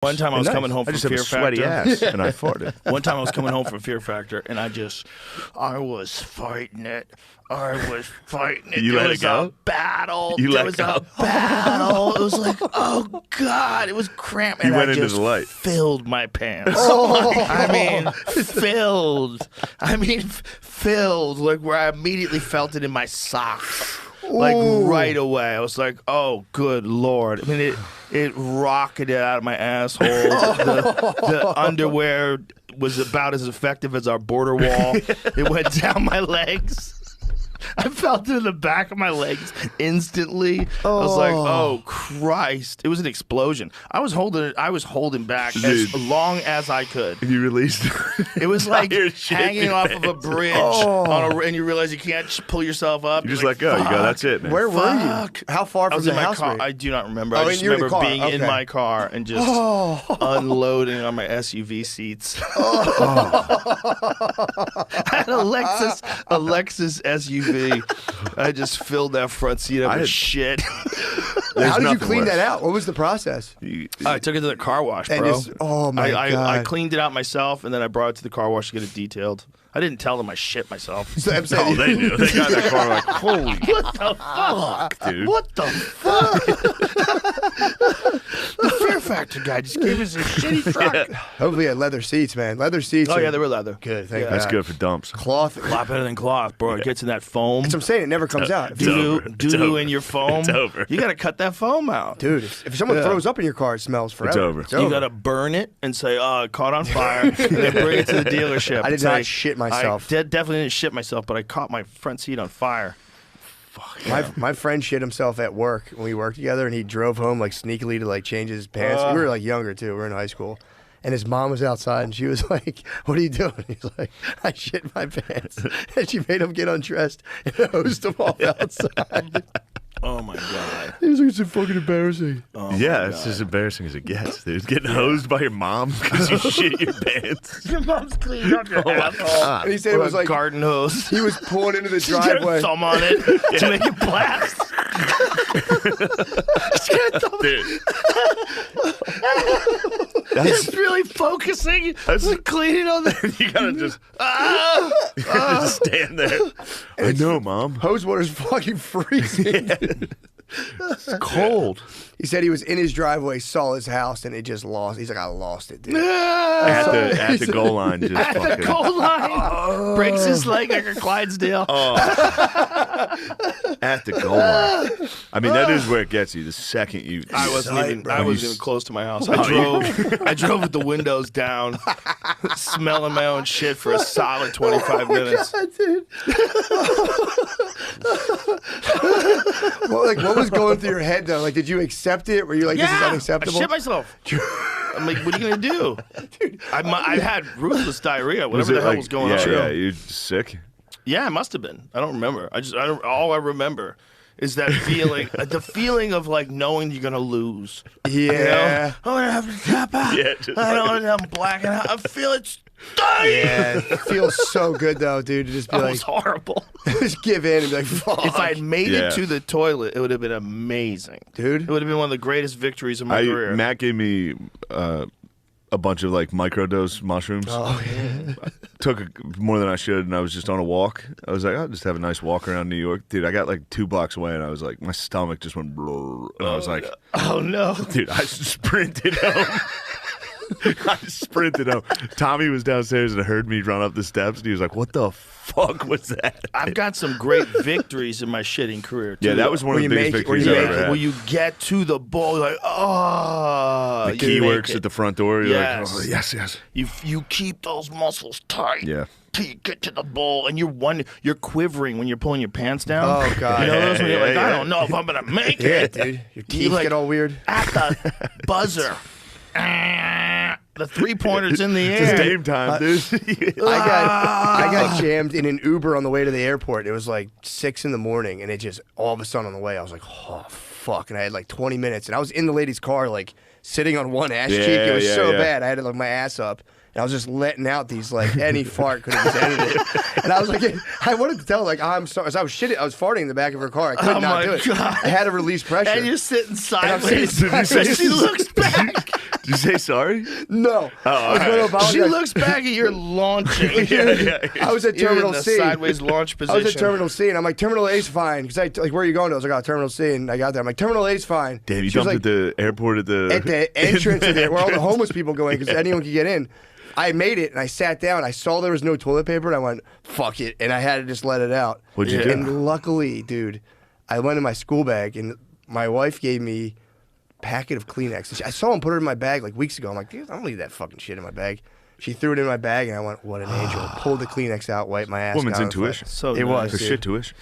One time I was coming home I from just have a Fear sweaty Factor. ass, and I farted. One time I was coming home from Fear Factor, and I was fighting it. I was fighting it. You there let was it go? a battle. You there let was go? a battle. It was like, oh God, it was cramped. You And went I into just the light. filled my pants. I mean, filled. Filled. Like where I immediately felt it in my socks. Like right away. I was like, oh, good Lord. I mean, it rocketed out of my asshole. The underwear was about as effective as our border wall. It went down my legs. I felt it in the back of my legs instantly. I was like, oh Christ. It was an explosion. I was holding back as long as I could. You released It was like You're shaking hanging off of a bridge and you realize you can't pull yourself up. You just You're let go. You go, that's it, man. Where were Fuck. you? How far I from was the in my house car. were you? I do not remember. Oh, I and just you were in the remember car. being in Okay. my car and just unloading on my SUV seats. I had a Lexus SUV. I just filled that front seat up with shit. How did you nothing clean worse. that out? What was the process? I took it to the car wash, And bro. just- oh my I God. cleaned it out myself, and then I brought it to the car wash to get it detailed. I didn't tell them I shit myself. So I'm Oh, saying, they knew. They got in that car like, holy What the fuck? dude. What the fuck? The Fear Factor guy just gave us a shitty truck. hopefully you had leather seats, man. Leather seats. Oh are yeah, they were leather. good. Thank That's God. good for dumps. Cloth. A lot better than cloth, bro. It gets in that foam. That's what I'm saying. It never comes out. It's over. It's Doo-doo over. in your foam. It's over. You gotta cut that foam out. Dude, if someone throws up in your car, it smells forever. over. You gotta burn it and say, "Oh, it caught on fire," and then bring it to the dealership. I did and say, not shit myself. I definitely didn't shit myself, but I caught my front seat on fire. My friend shit himself at work when we worked together, and he drove home like sneakily to like change his pants. We were like younger too. We were in high school. And his mom was outside, and she was like, "What are you doing?" He's like, "I shit my pants." And she made him get undressed and hosed him off outside. Oh my god. He was like, "It's fucking embarrassing." Oh my Yeah, it's God. as embarrassing as it gets, dude. Getting hosed by your mom because you shit your pants. Your mom's cleaning up your asshole. And he said it was like garden hose. he was pulling into the Just get a driveway. thumb on it to make it blast. Just get a thumb. Dude, It's really focusing. That's- It's cleaning on the. you gotta just, you gotta just stand there. I know, mom. Hose water's fucking freezing. It's cold. He said he was in his driveway, saw his house, and it just lost. He's like, "I lost it, dude." At the goal line, just At the fucking. goal line. Breaks his leg like a Clydesdale. At the goal line. I mean, that is where it gets you. The second you. I wasn't even close to my house. I drove with the windows down, smelling my own shit for a solid 25 minutes. God, dude. What was going through your head though? Like, did you accept it? Were you like, "This is unacceptable"? I shit myself. I'm like, what are you gonna do? I had ruthless diarrhea. Whatever the hell was going on. Yeah, you're sick. Yeah, it must have been. I don't remember. All I remember is that feeling, the feeling of like knowing you're gonna lose. Yeah. You know? I'm gonna have to tap out. Yeah, just I don't want to. I'm blacking out. I feel it. Dying. Yeah, it feels so good though, dude, to just be That like, was horrible. just give in and be like, "Fuck." If I had made Yeah. it to the toilet, it would have been amazing, Dude. It would have been one of the greatest victories of my career. Matt gave me a bunch of like microdose mushrooms. Oh yeah. Took more than I should, and I was just on a walk. I was like, I'll just have a nice walk around New York. Dude, I got like 2 blocks away, and I was like, my stomach just went blur. And I was like, Oh no. dude, I sprinted home. I sprinted home. Tommy was downstairs and heard me run up the steps, and he was like, what the fuck was that? I've got some great victories in my shitting career too. Yeah, that was one of Where the you biggest make it- where victories you I've make ever it- had. where you get to the bowl, like, oh, The you key make works it. at the front door. You're Yes. like, oh, yes. You keep those muscles tight. Yeah. Till you get to the bowl, and you're quivering when you're pulling your pants down. Oh, God. You know those when you're like, Yeah, I yeah. don't know if I'm gonna make Yeah, it. dude. Your teeth like- get all weird. At the buzzer, the 3-pointer's in the It's air. game time, dude. I got jammed in an Uber on the way to the airport. It was like 6 in the morning, and it just all of a sudden on the way, I was like, "Oh fuck!" And I had like 20 minutes, and I was in the lady's car, like sitting on one ass cheek. It was so bad. I had like my ass up, and I was just letting out these like any fart could have ended it. And I was like, I wanted to tell her, like, I'm sorry. So I was farting in the back of her car. I could my not do it. God. I had to release pressure. And you're sitting I'm sitting sideways. sideways. And she looks back. Did you say sorry? No. I was going to apologize. She looks back at your launching. I was at You're Terminal in the C. sideways launch I position. was at Terminal C, and I'm like, Terminal A's fine. Because like, where are you going to? I was like, Terminal C, and I got there. I'm like, Terminal A's fine. Damn, you She was jumped like, at the airport at the entrance of there, where all the homeless people go in, because anyone can get in. I made it, and I sat down. I saw there was no toilet paper, and I went, fuck it. And I had to just let it out. What'd you do? And luckily, dude, I went in my school bag, and my wife gave me a packet of Kleenex. I saw him put it in my bag like weeks ago. I'm like, dude, I don't leave that fucking shit in my bag. She threw it in my bag, and I went, what an angel. Pulled the Kleenex out, wiped my ass. Woman's got on the flight. intuition. So It was, For dude. shit tuition.